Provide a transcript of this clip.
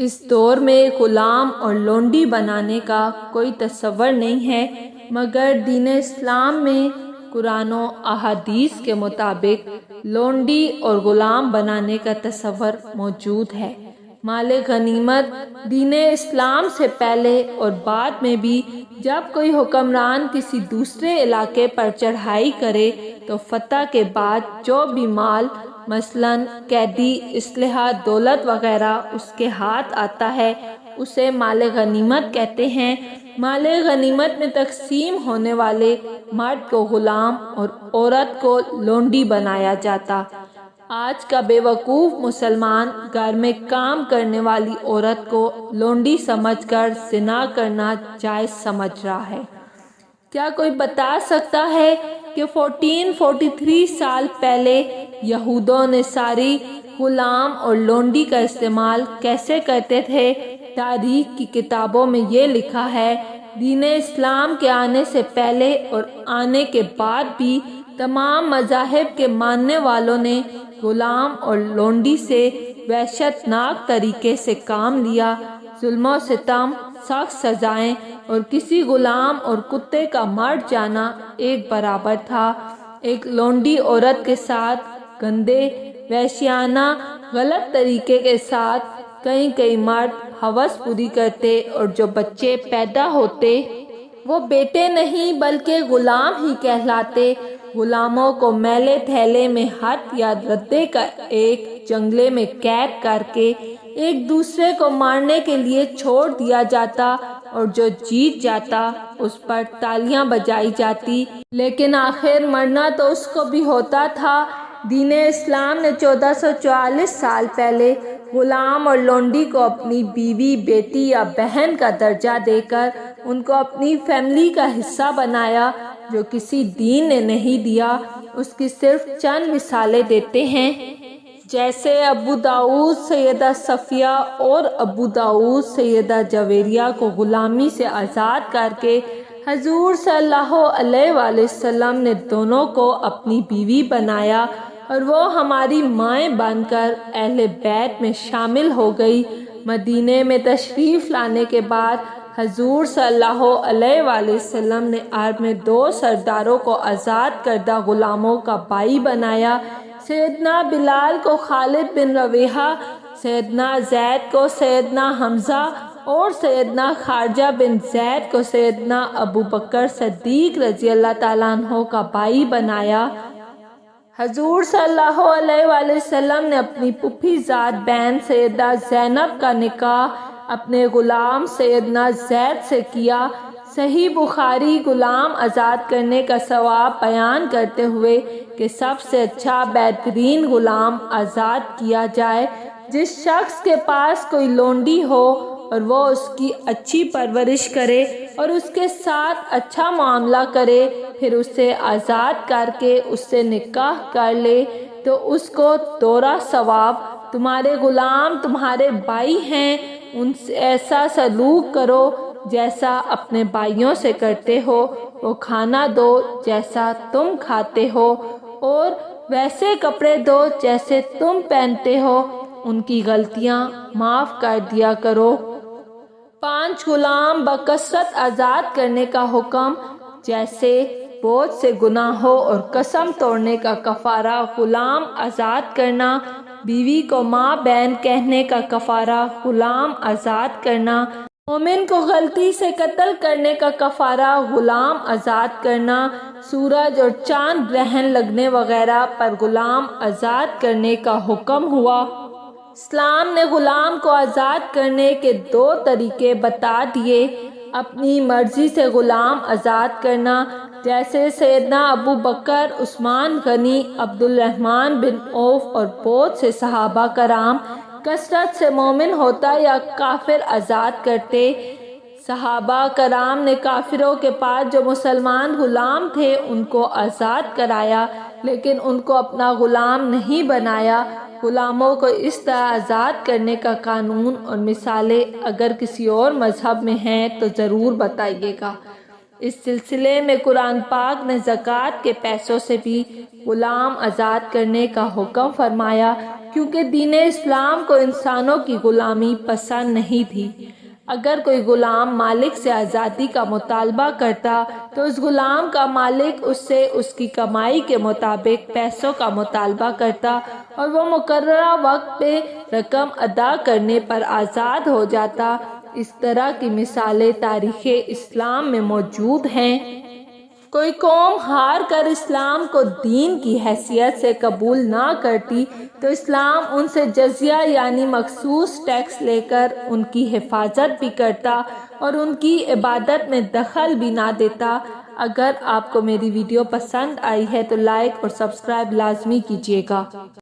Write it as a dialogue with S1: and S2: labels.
S1: اس دور میں غلام اور لونڈی بنانے کا کوئی تصور نہیں ہے، مگر دین اسلام میں قرآن و احادیث کے مطابق لونڈی اور غلام بنانے کا تصور موجود ہے۔ مال غنیمت دین اسلام سے پہلے اور بعد میں بھی جب کوئی حکمران کسی دوسرے علاقے پر چڑھائی کرے تو فتح کے بعد جو بھی مال مثلاً قیدی، اسلحہ، دولت وغیرہ اس کے ہاتھ آتا ہے اسے مال غنیمت کہتے ہیں۔ مال غنیمت میں تقسیم ہونے والے مرد کو غلام اور عورت کو لونڈی بنایا جاتا۔ آج کا بے وقوف مسلمان گھر میں کام کرنے والی عورت کو لونڈی سمجھ کر زنا کرنا جائز سمجھ رہا ہے۔ کیا کوئی بتا سکتا ہے کہ 1443 سال پہلے یہود و نصاری غلام اور لونڈی کا استعمال کیسے کرتے تھے؟ تاریخ کی کتابوں میں یہ لکھا ہے، دین اسلام کے آنے سے پہلے اور آنے کے بعد بھی تمام مذاہب کے ماننے والوں نے غلام اور لونڈی سے وحشت ناک طریقے سے کام لیا۔ ظلم و ستم، سخت سزائیں اور کسی غلام اور کتے کا مر جانا ایک برابر تھا۔ ایک لونڈی عورت کے ساتھ گندے، وحشیانہ، غلط طریقے کے ساتھ کئی مرد ہوس پوری کرتے اور جو بچے پیدا ہوتے وہ بیٹے نہیں بلکہ غلام ہی کہلاتے۔ غلاموں کو میلے تھیلے میں ہاتھ یا ردے کا ایک جنگلے میں قید کر کے ایک دوسرے کو مارنے کے لیے چھوڑ دیا جاتا اور جو جیت جاتا اس پر تالیاں بجائی جاتی، لیکن آخر مرنا تو اس کو بھی ہوتا تھا۔ دین اسلام نے 1444 سال پہلے غلام اور لونڈی کو اپنی بیوی، بیٹی یا بہن کا درجہ دے کر ان کو اپنی فیملی کا حصہ بنایا، جو کسی دین نے نہیں دیا۔ اس کی صرف چند مثالیں دیتے ہیں، جیسے ابو داؤد سیدہ صفیہ اور ابو داؤد سیدہ جویریہ کو غلامی سے آزاد کر کے حضور صلی اللہ علیہ وآلہ وسلم نے دونوں کو اپنی بیوی بنایا اور وہ ہماری مائیں بن کر اہل بیت میں شامل ہو گئی۔ مدینے میں تشریف لانے کے بعد حضور صلی اللہ علیہ وآلہ وسلم نے عرب میں 2 سرداروں کو آزاد کردہ غلاموں کا بھائی بنایا، سیدنا بلال کو خالد بن ربیعہ، سیدنا زید کو سیدنا حمزہ اور سیدنا خارجہ بن زید کو سیدنا ابو بکر صدیق رضی اللہ تعالیٰ عنہ کا بھائی بنایا۔ حضور صلی اللہ علیہ وآلہ وسلم نے اپنی پھوپھی زاد بہن سیدہ زینب کا نکاح اپنے غلام سیدنا زید سے کیا۔ صحیح بخاری غلام آزاد کرنے کا ثواب بیان کرتے ہوئے کہ سب سے اچھا بہترین غلام آزاد کیا جائے جس شخص کے پاس کوئی لونڈی ہو اور وہ اس کی اچھی پرورش کرے اور اس کے ساتھ اچھا معاملہ کرے، پھر اسے آزاد کر کے اس سے نکاح کر لے تو اس کو دوہرا ثواب۔ تمہارے غلام تمہارے بھائی ہیں، ان سے ایسا سلوک کرو جیسا اپنے بھائیوں سے کرتے ہو، وہ کھانا دو جیسا تم کھاتے ہو اور ویسے کپڑے دو جیسے تم پہنتے ہو، ان کی غلطیاں معاف کر دیا کرو۔ 5 غلام بکثرت آزاد کرنے کا حکم، جیسے بہت سے گناہوں اور قسم توڑنے کا کفارہ غلام آزاد کرنا، بیوی کو ماں بہن کہنے کا کفارہ غلام آزاد کرنا، مومن کو غلطی سے قتل کرنے کا کفارہ غلام آزاد کرنا، سورج اور چاند گرہن لگنے وغیرہ پر غلام آزاد کرنے کا حکم ہوا۔ اسلام نے غلام کو آزاد کرنے کے 2 طریقے بتا دیے۔ اپنی مرضی سے غلام آزاد کرنا، جیسے سیدنا ابو بکر، عثمان غنی، عبد الرحمن بن عوف اور بہت سے صحابہ کرام کثرت سے مومن ہوتا یا کافر آزاد کرتے۔ صحابہ کرام نے کافروں کے پاس جو مسلمان غلام تھے ان کو آزاد کرایا، لیکن ان کو اپنا غلام نہیں بنایا۔ غلاموں کو اس طرح آزاد کرنے کا قانون اور مثالیں اگر کسی اور مذہب میں ہیں تو ضرور بتائیے گا۔ اس سلسلے میں قرآن پاک نے زکوٰۃ کے پیسوں سے بھی غلام آزاد کرنے کا حکم فرمایا۔ کیونکہ دین اسلام کو انسانوں کی غلامی پسند نہیں تھی۔ اگر کوئی غلام مالک سے آزادی کا مطالبہ کرتا تو اس غلام کا مالک اس سے اس کی کمائی کے مطابق پیسوں کا مطالبہ کرتا اور وہ مقررہ وقت پہ رقم ادا کرنے پر آزاد ہو جاتا۔ اس طرح کی مثالیں تاریخ اسلام میں موجود ہیں۔ کوئی قوم ہار کر اسلام کو دین کی حیثیت سے قبول نہ کرتی تو اسلام ان سے جزیہ یعنی مخصوص ٹیکس لے کر ان کی حفاظت بھی کرتا اور ان کی عبادت میں دخل بھی نہ دیتا۔ اگر آپ کو میری ویڈیو پسند آئی ہے تو لائک اور سبسکرائب لازمی کیجیے گا۔